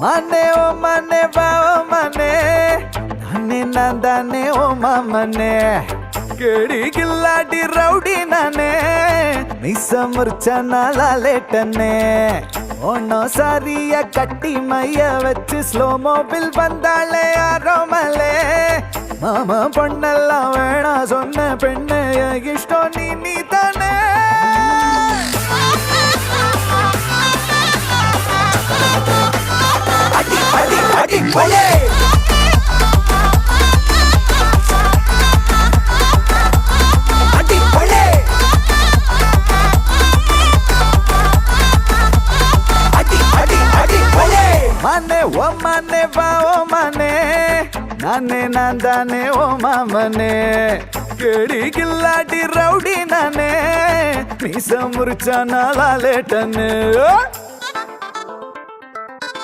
ಮನೆ ಓ ಮನೆ ಬಾ ಓ ಮನೆ ನಾನೇ ನಂದಾನೆ ಓ ಮನೆ ಕೇಳಿ ಗಿಲ್ಲಾಡಿ ರೌಡಿ ನಾನೇ ಮಿಸ ಮುರ್ಚನ ಲಾಲೇಟನೆ ஒன்னோ சாரிய கட்டி மைய வச்சு ஸ்லோ மோபில் வந்தாளே யாரோ மலே மாமா பொண்ணெல்லாம் வேணா சொன்ன பெண்ணு இஷ்டம் நீ தானே அடி அடி அடி போலே அடி போலே ಮನೆ ಓ ಮನೆ ಬಾ ಓ ಮನೆ ನಾನೇ ನಂದಾನೆ ಓ ಮನೆ ಕೇಳಿ ಗಿಲ್ಲಾಡಿ ರೌಡಿ ನಾನೇ ಮೀಸ ಮುರ್ಚನ ಲಾಲೇಟನೆ